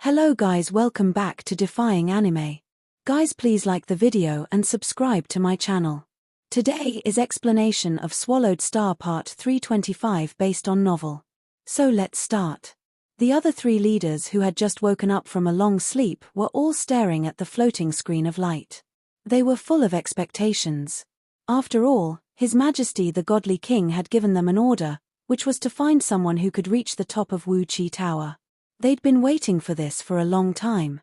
Hello guys, welcome back to Defying Anime. Guys, please like the video and subscribe to my channel. Today is explanation of Swallowed Star Part 325 based on novel. So let's start. The other three leaders who had just woken up from a long sleep were all staring at the floating screen of light. They were full of expectations. After all, His Majesty the Godly King had given them an order, which was to find someone who could reach the top of Wu Chi Tower. They'd been waiting for this for a long time.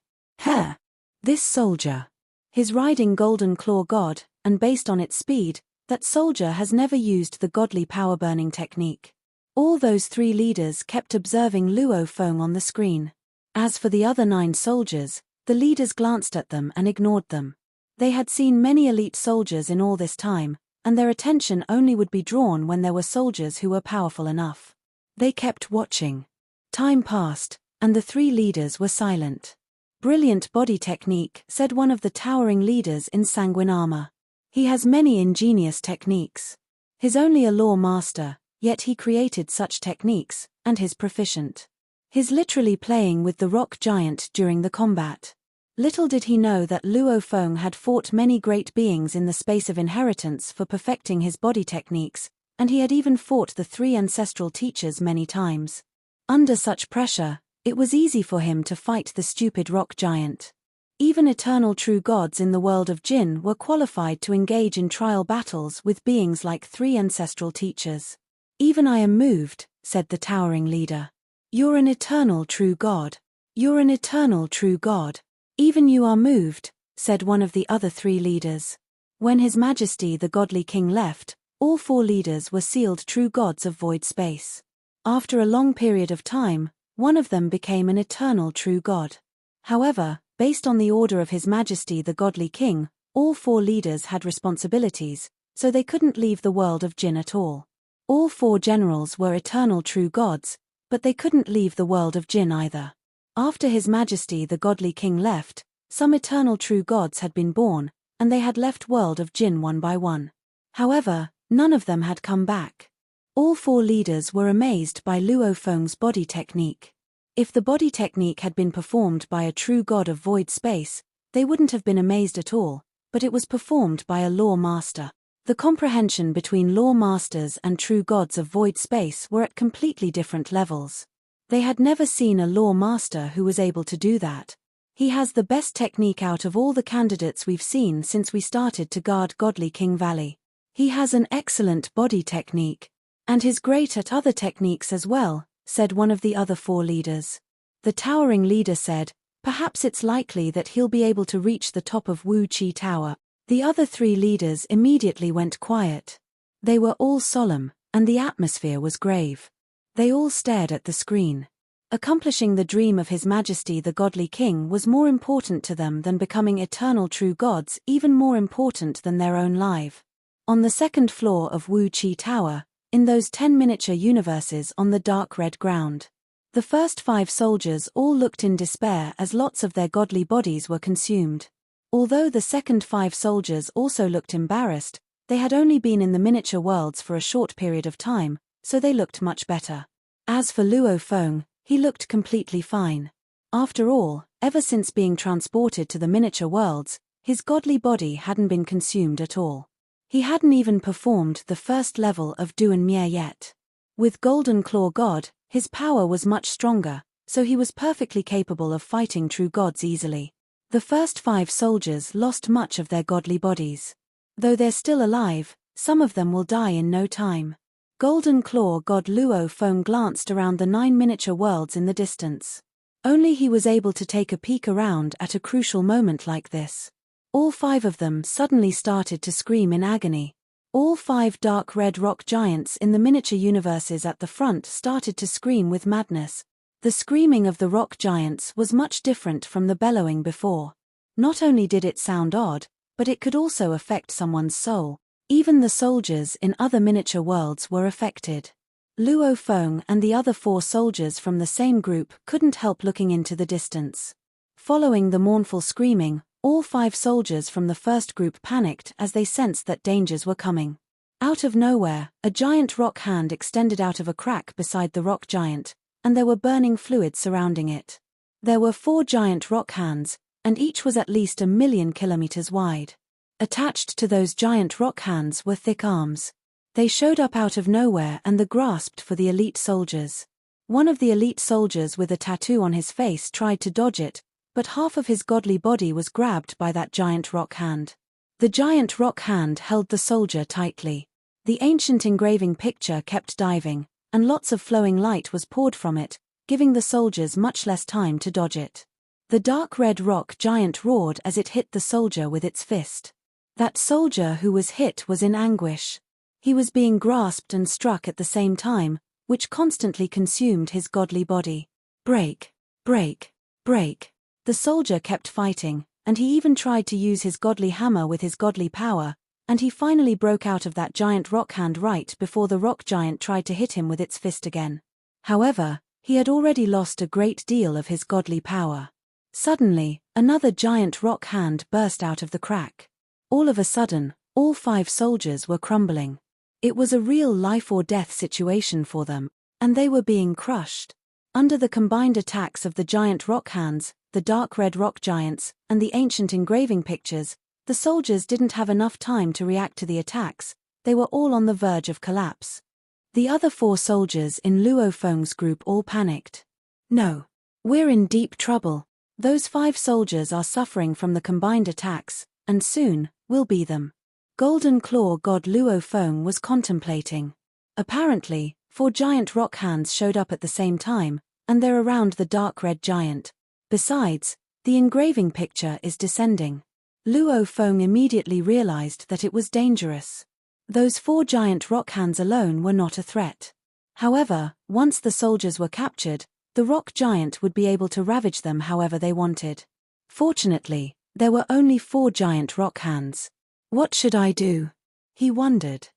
This soldier. He's riding Golden Claw God, and based on its speed, that soldier has never used the godly power-burning technique. All those three leaders kept observing Luo Feng on the screen. As for the other 9 soldiers, the leaders glanced at them and ignored them. They had seen many elite soldiers in all this time, and their attention only would be drawn when there were soldiers who were powerful enough. They kept watching. Time passed, and the three leaders were silent. Brilliant body technique, said one of the towering leaders in sanguine armor. He has many ingenious techniques. He's only a law master, yet he created such techniques, and he's proficient. He's literally playing with the rock giant during the combat. Little did he know that Luo Feng had fought many great beings in the space of inheritance for perfecting his body techniques, and he had even fought the 3 ancestral teachers many times. Under such pressure, it was easy for him to fight the stupid rock giant. Even eternal true gods in the world of Jin were qualified to engage in trial battles with beings like 3 ancestral teachers. Even I am moved, said the towering leader. You're an eternal true god. You're an eternal true god. Even you are moved, said one of the other 3 leaders. When His Majesty the Godly King left, all 4 leaders were sealed true gods of void space. After a long period of time, one of them became an eternal true god. However, based on the order of His Majesty the Godly King, all 4 leaders had responsibilities, so they couldn't leave the world of Jin at all. All 4 generals were eternal true gods, but they couldn't leave the world of Jin either. After His Majesty the Godly King left, some eternal true gods had been born, and they had left world of Jin one by one. However, none of them had come back. All 4 leaders were amazed by Luo Feng's body technique. If the body technique had been performed by a true god of void space, they wouldn't have been amazed at all, but it was performed by a law master. The comprehension between law masters and true gods of void space were at completely different levels. They had never seen a law master who was able to do that. He has the best technique out of all the candidates we've seen since we started to guard Godly King Valley. He has an excellent body technique. And he's great at other techniques as well, said one of the other 4 leaders. The towering leader said, perhaps it's likely that he'll be able to reach the top of Wu Chi Tower. The other 3 leaders immediately went quiet. They were all solemn, and the atmosphere was grave. They all stared at the screen. Accomplishing the dream of His Majesty the Godly King was more important to them than becoming eternal true gods, even more important than their own life. On the 2nd floor of Wu Chi Tower, in those 10 miniature universes on the dark red ground, the first 5 soldiers all looked in despair as lots of their godly bodies were consumed. Although the second 5 soldiers also looked embarrassed, they had only been in the miniature worlds for a short period of time, so they looked much better. As for Luo Feng, he looked completely fine. After all, ever since being transported to the miniature worlds, his godly body hadn't been consumed at all. He hadn't even performed the first level of Duan Mie yet. With Golden Claw God, his power was much stronger, so he was perfectly capable of fighting true gods easily. The first 5 soldiers lost much of their godly bodies. Though they're still alive, some of them will die in no time. Golden Claw God Luo Feng glanced around the 9 miniature worlds in the distance. Only he was able to take a peek around at a crucial moment like this. All 5 of them suddenly started to scream in agony. All 5 dark red rock giants in the miniature universes at the front started to scream with madness. The screaming of the rock giants was much different from the bellowing before. Not only did it sound odd, but it could also affect someone's soul. Even the soldiers in other miniature worlds were affected. Luo Feng and the other 4 soldiers from the same group couldn't help looking into the distance. Following the mournful screaming, all 5 soldiers from the first group panicked as they sensed that dangers were coming. Out of nowhere, a giant rock hand extended out of a crack beside the rock giant, and there were burning fluids surrounding it. There were 4 giant rock hands, and each was at least 1,000,000 kilometers wide. Attached to those giant rock hands were thick arms. They showed up out of nowhere and grasped for the elite soldiers. One of the elite soldiers with a tattoo on his face tried to dodge it, but half of his godly body was grabbed by that giant rock hand. The giant rock hand held the soldier tightly. The ancient engraving picture kept diving, and lots of flowing light was poured from it, giving the soldiers much less time to dodge it. The dark red rock giant roared as it hit the soldier with its fist. That soldier who was hit was in anguish. He was being grasped and struck at the same time, which constantly consumed his godly body. Break, break, break. The soldier kept fighting, and he even tried to use his godly hammer with his godly power, and he finally broke out of that giant rock hand right before the rock giant tried to hit him with its fist again. However, he had already lost a great deal of his godly power. Suddenly, another giant rock hand burst out of the crack. All of a sudden, all 5 soldiers were crumbling. It was a real life-or-death situation for them, and they were being crushed. Under the combined attacks of the giant rock hands, the dark red rock giants, and the ancient engraving pictures, the soldiers didn't have enough time to react to the attacks. They were all on the verge of collapse. The other 4 soldiers in Luo Feng's group all panicked. No. We're in deep trouble. Those 5 soldiers are suffering from the combined attacks, and soon, we'll be them. Golden Claw God Luo Feng was contemplating. Apparently, 4 giant rock hands showed up at the same time, and they're around the dark red giant. Besides, the engraving picture is descending. Luo Feng immediately realized that it was dangerous. Those 4 giant rock hands alone were not a threat. However, once the soldiers were captured, the rock giant would be able to ravage them however they wanted. Fortunately, there were only 4 giant rock hands. What should I do? He wondered.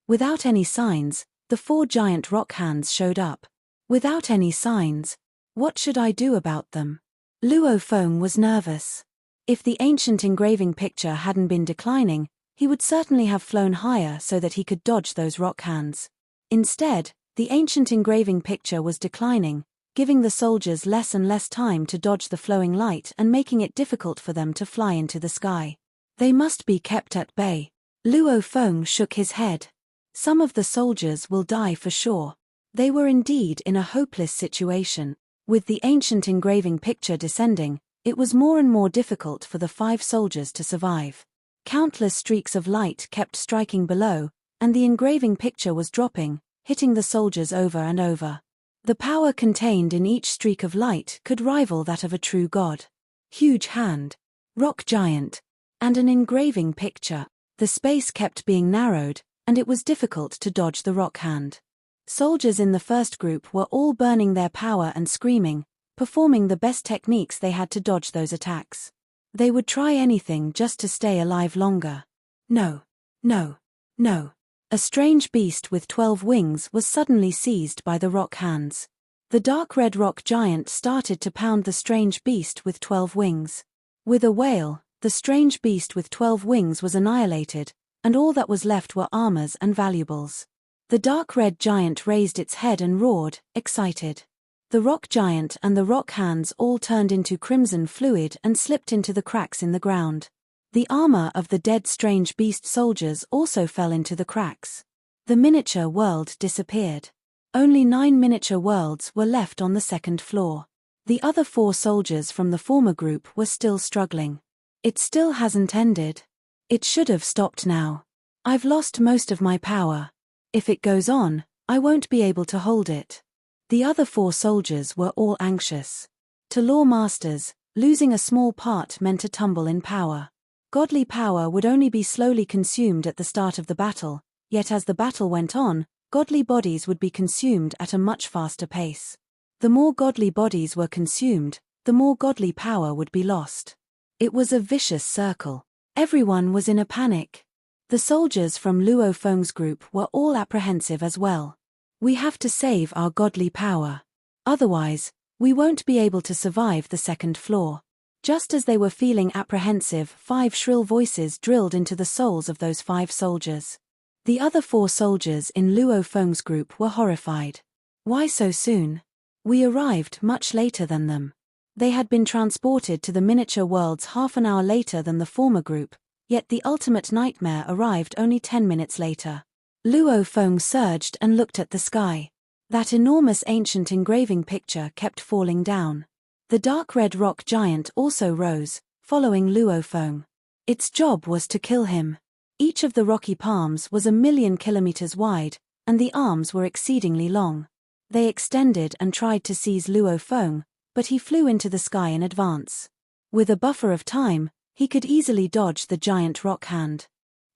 Without any signs, the 4 giant rock hands showed up. Without any signs, what should I do about them? Luo Feng was nervous. If the ancient engraving picture hadn't been declining, he would certainly have flown higher so that he could dodge those rock hands. Instead, the ancient engraving picture was declining, giving the soldiers less and less time to dodge the flowing light and making it difficult for them to fly into the sky. They must be kept at bay. Luo Feng shook his head. Some of the soldiers will die for sure. They were indeed in a hopeless situation. With the ancient engraving picture descending, it was more and more difficult for the 5 soldiers to survive. Countless streaks of light kept striking below, and the engraving picture was dropping, hitting the soldiers over and over. The power contained in each streak of light could rival that of a true god. Huge hand, rock giant, and an engraving picture. The space kept being narrowed, and it was difficult to dodge the rock hand. Soldiers in the first group were all burning their power and screaming, performing the best techniques they had to dodge those attacks. They would try anything just to stay alive longer. No. No. No. A strange beast with 12 wings was suddenly seized by the rock hands. The dark red rock giant started to pound the strange beast with 12 wings. With a wail, the strange beast with 12 wings was annihilated, and all that was left were armors and valuables. The dark red giant raised its head and roared, excited. The rock giant and the rock hands all turned into crimson fluid and slipped into the cracks in the ground. The armor of the dead strange beast soldiers also fell into the cracks. The miniature world disappeared. Only 9 miniature worlds were left on the second floor. The other 4 soldiers from the former group were still struggling. It still hasn't ended. It should have stopped now. I've lost most of my power. If it goes on, I won't be able to hold it. The other 4 soldiers were all anxious. To law masters, losing a small part meant a tumble in power. Godly power would only be slowly consumed at the start of the battle, yet as the battle went on, godly bodies would be consumed at a much faster pace. The more godly bodies were consumed, the more godly power would be lost. It was a vicious circle. Everyone was in a panic. The soldiers from Luo Feng's group were all apprehensive as well. We have to save our godly power. Otherwise, we won't be able to survive the second floor. Just as they were feeling apprehensive, 5 shrill voices drilled into the souls of those 5 soldiers. The other 4 soldiers in Luo Feng's group were horrified. Why so soon? We arrived much later than them. They had been transported to the miniature worlds half an hour later than the former group, yet the ultimate nightmare arrived only 10 minutes later. Luo Feng surged and looked at the sky. That enormous ancient engraving picture kept falling down. The dark red rock giant also rose, following Luo Feng. Its job was to kill him. Each of the rocky palms was 1,000,000 kilometers wide, and the arms were exceedingly long. They extended and tried to seize Luo Feng, but he flew into the sky in advance. With a buffer of time, he could easily dodge the giant rock hand.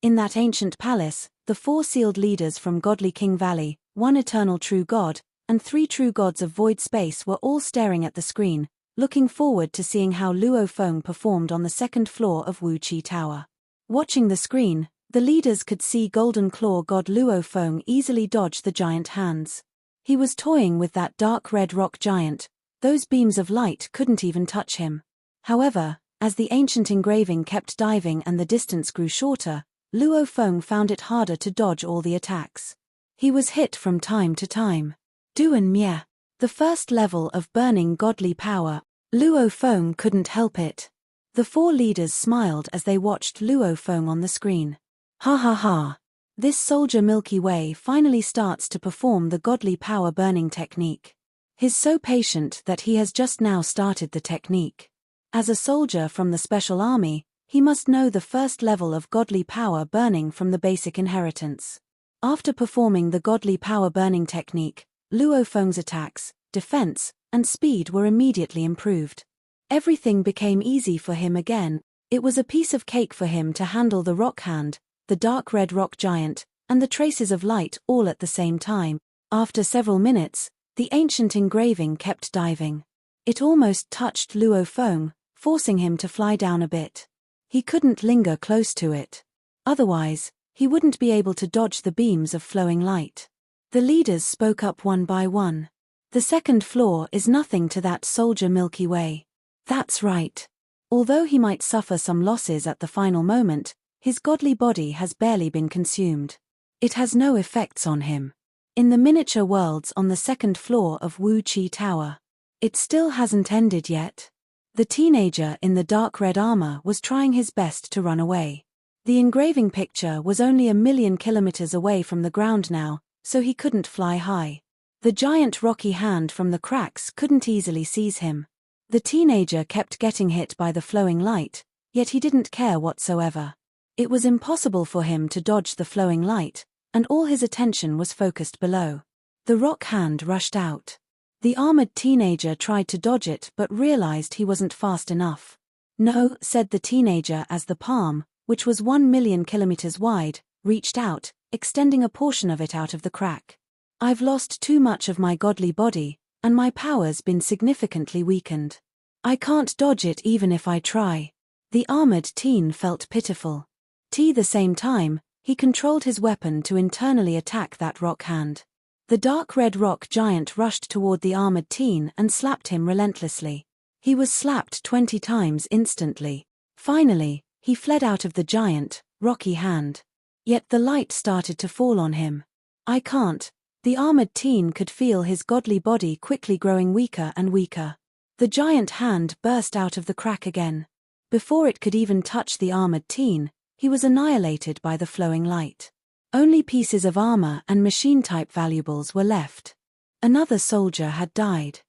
In that ancient palace, the 4 sealed leaders from Godly King Valley, 1 eternal true god, and 3 true gods of void space were all staring at the screen, looking forward to seeing how Luo Feng performed on the 2nd floor of Wu Chi Tower. Watching the screen, the leaders could see Golden Claw god Luo Feng easily dodge the giant hands. He was toying with that dark red rock giant. Those beams of light couldn't even touch him. However, as the ancient engraving kept diving and the distance grew shorter, Luo Feng found it harder to dodge all the attacks. He was hit from time to time. Duan Mie. The first level of burning godly power. Luo Feng couldn't help it. The 4 leaders smiled as they watched Luo Feng on the screen. Ha ha ha. This soldier Milky Way finally starts to perform the godly power burning technique. He's so patient that he has just now started the technique. As a soldier from the special army, he must know the first level of godly power burning from the basic inheritance. After performing the godly power burning technique, Luo Feng's attacks, defense, and speed were immediately improved. Everything became easy for him again. It was a piece of cake for him to handle the rock hand, the dark red rock giant, and the traces of light all at the same time. After several minutes, the ancient engraving kept diving. It almost touched Luo Feng, forcing him to fly down a bit. He couldn't linger close to it. Otherwise, he wouldn't be able to dodge the beams of flowing light. The leaders spoke up one by one. The 2nd floor is nothing to that soldier Milky Way. That's right. Although he might suffer some losses at the final moment, his godly body has barely been consumed. It has no effects on him. In the miniature worlds on the 2nd floor of Wu Chi Tower. It still hasn't ended yet. The teenager in the dark red armor was trying his best to run away. The engraving picture was only 1,000,000 kilometers away from the ground now, so he couldn't fly high. The giant rocky hand from the cracks couldn't easily seize him. The teenager kept getting hit by the flowing light, yet he didn't care whatsoever. It was impossible for him to dodge the flowing light, and all his attention was focused below. The rock hand rushed out. The armored teenager tried to dodge it but realized he wasn't fast enough. No, said the teenager as the palm, which was 1,000,000 kilometers wide, reached out, extending a portion of it out of the crack. I've lost too much of my godly body, and my power's been significantly weakened. I can't dodge it even if I try. The armored teen felt pitiful. The same time, he controlled his weapon to internally attack that rock hand. The dark red rock giant rushed toward the armored teen and slapped him relentlessly. He was slapped 20 times instantly. Finally, he fled out of the giant, rocky hand. Yet the light started to fall on him. I can't. The armored teen could feel his godly body quickly growing weaker and weaker. The giant hand burst out of the crack again. Before it could even touch the armored teen, he was annihilated by the flowing light. Only pieces of armor and machine-type valuables were left. Another soldier had died.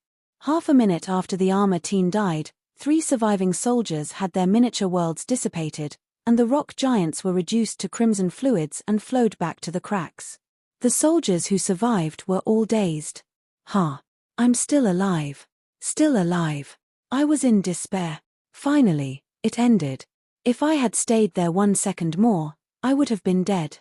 Half a minute after the armor teen died, 3 surviving soldiers had their miniature worlds dissipated, and the rock giants were reduced to crimson fluids and flowed back to the cracks. The soldiers who survived were all dazed. I'm still alive. Still alive. I was in despair. Finally, it ended. If I had stayed there 1 second more, I would have been dead.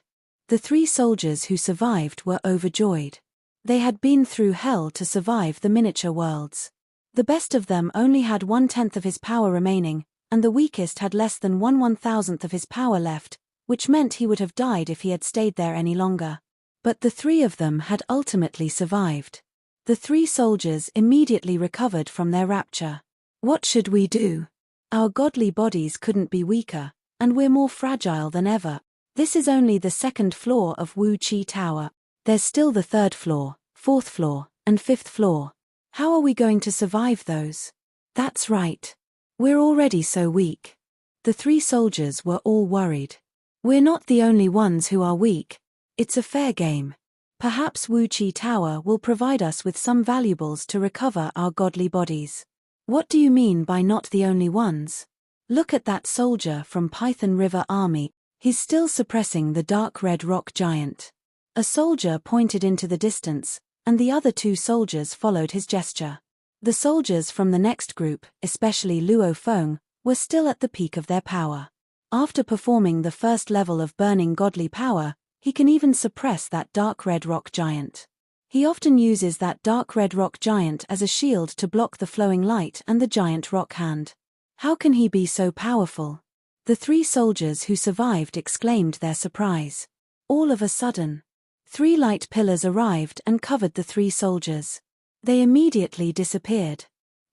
The 3 soldiers who survived were overjoyed. They had been through hell to survive the miniature worlds. The best of them only had 1/10 of his power remaining, and the weakest had less than 1/1000th of his power left, which meant he would have died if he had stayed there any longer. But the 3 of them had ultimately survived. The 3 soldiers immediately recovered from their rapture. What should we do? Our godly bodies couldn't be weaker, and we're more fragile than ever. This is only the 2nd floor of Wu Chi Tower. There's still the 3rd floor, 4th floor, and 5th floor. How are we going to survive those? That's right. We're already so weak. The 3 soldiers were all worried. We're not the only ones who are weak. It's a fair game. Perhaps Wu Chi Tower will provide us with some valuables to recover our godly bodies. What do you mean by not the only ones? Look at that soldier from Python River Army. He's still suppressing the dark red rock giant. A soldier pointed into the distance, and the other 2 soldiers followed his gesture. The soldiers from the next group, especially Luo Feng, were still at the peak of their power. After performing the first level of burning godly power, he can even suppress that dark red rock giant. He often uses that dark red rock giant as a shield to block the flowing light and the giant rock hand. How can he be so powerful? The 3 soldiers who survived exclaimed their surprise. All of a sudden, 3 light pillars arrived and covered the 3 soldiers. They immediately disappeared.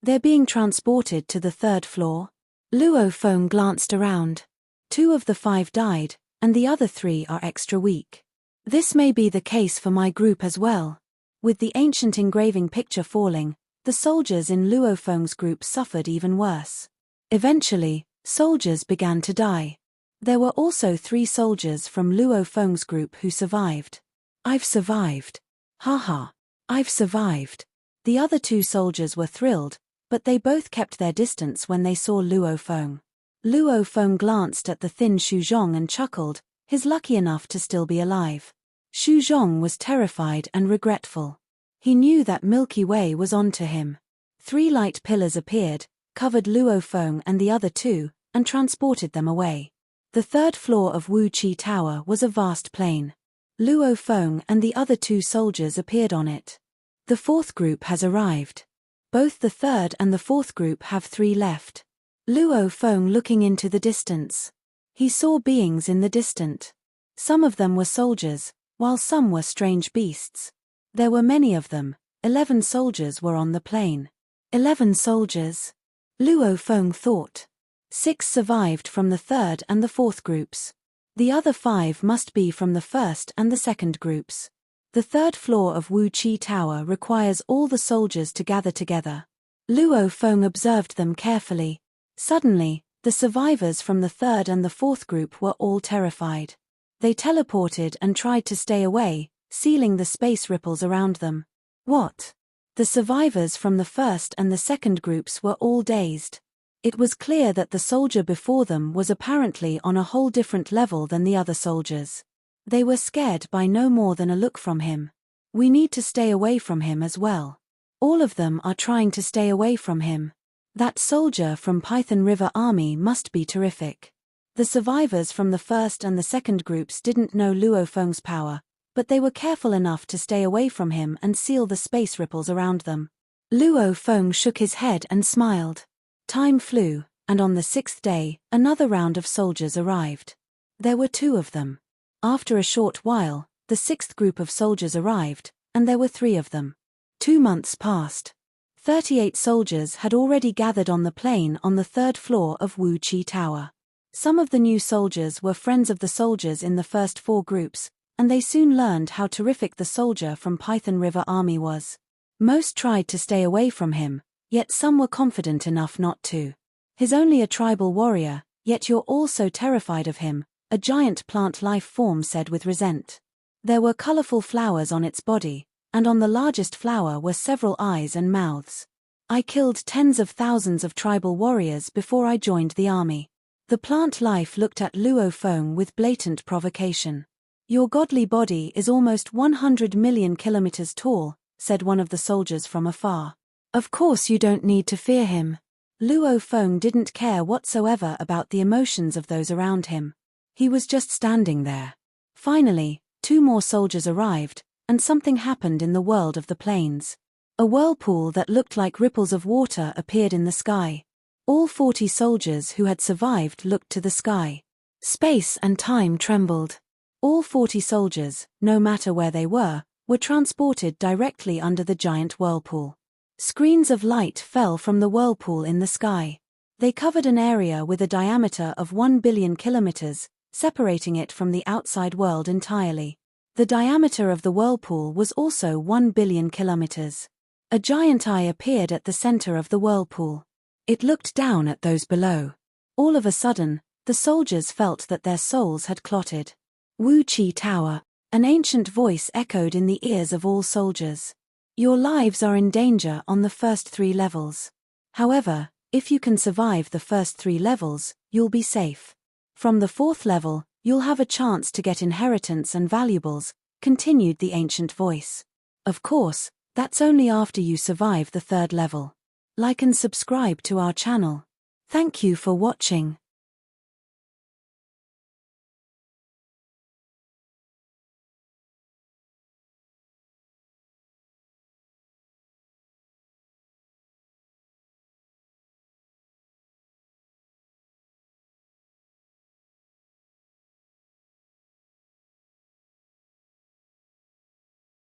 They're being transported to the 3rd floor. Luo Feng glanced around. 2 of the 5 died, and the other 3 are extra weak. This may be the case for my group as well. With the ancient engraving picture falling, the soldiers in Luo Feng's group suffered even worse. Eventually, soldiers began to die. There were also 3 soldiers from Luo Feng's group who survived. I've survived. Haha. I've survived. The other 2 soldiers were thrilled, but they both kept their distance when they saw Luo Feng. Luo Feng glanced at the thin Xu Zhong and chuckled, he's lucky enough to still be alive. Xu Zhong was terrified and regretful. He knew that Milky Way was on to him. 3 light pillars appeared, covered Luo Feng and the other 2, and transported them away. The 3rd floor of Wu Chi Tower was a vast plain. Luo Feng and the other 2 soldiers appeared on it. The 4th group has arrived. Both the 3rd and the 4th group have 3 left. Luo Feng looking into the distance. He saw beings in the distant. Some of them were soldiers, while some were strange beasts. There were many of them. 11 soldiers were on the plain. 11 soldiers? Luo Feng thought. 6 survived from the 3rd and the 4th groups. The other 5 must be from the 1st and the 2nd groups. The 3rd floor of Wu Chi Tower requires all the soldiers to gather together. Luo Feng observed them carefully. Suddenly, the survivors from the 3rd and the 4th group were all terrified. They teleported and tried to stay away, sealing the space ripples around them. What? The survivors from the 1st and the 2nd groups were all dazed. It was clear that the soldier before them was apparently on a whole different level than the other soldiers. They were scared by no more than a look from him. We need to stay away from him as well. All of them are trying to stay away from him. That soldier from Python River Army must be terrific. The survivors from the 1st and the 2nd groups didn't know Luo Feng's power, but they were careful enough to stay away from him and seal the space ripples around them. Luo Feng shook his head and smiled. Time flew, and on the 6th day, another round of soldiers arrived. There were 2 of them. After a short while, the 6th group of soldiers arrived, and there were 3 of them. 2 months passed. 38 soldiers had already gathered on the plain on the 3rd floor of Wu Chi Tower. Some of the new soldiers were friends of the soldiers in the first 4 groups, and they soon learned how terrific the soldier from Python River Army was. Most tried to stay away from him, yet some were confident enough not to. He's only a tribal warrior, yet you're all so terrified of him, a giant plant life form said with resent. There were colorful flowers on its body, and on the largest flower were several eyes and mouths. I killed tens of thousands of tribal warriors before I joined the army. The plant life looked at Luo Feng with blatant provocation. Your godly body is almost 100 million kilometers tall, said one of the soldiers from afar. Of course you don't need to fear him. Luo Feng didn't care whatsoever about the emotions of those around him. He was just standing there. Finally, 2 more soldiers arrived, and something happened in the world of the plains. A whirlpool that looked like ripples of water appeared in the sky. All 40 soldiers who had survived looked to the sky. Space and time trembled. All 40 soldiers, no matter where they were transported directly under the giant whirlpool. Screens of light fell from the whirlpool in the sky. They covered an area with a diameter of 1 billion kilometers, separating it from the outside world entirely. The diameter of the whirlpool was also 1 billion kilometers. A giant eye appeared at the center of the whirlpool. It looked down at those below. All of a sudden, the soldiers felt that their souls had clotted. Wu Chi Tower. An ancient voice echoed in the ears of all soldiers. Your lives are in danger on the first 3 levels. However, if you can survive the first 3 levels, you'll be safe. From the 4th level, you'll have a chance to get inheritance and valuables, continued the ancient voice. Of course, that's only after you survive the 3rd level. Like and subscribe to our channel. Thank you for watching.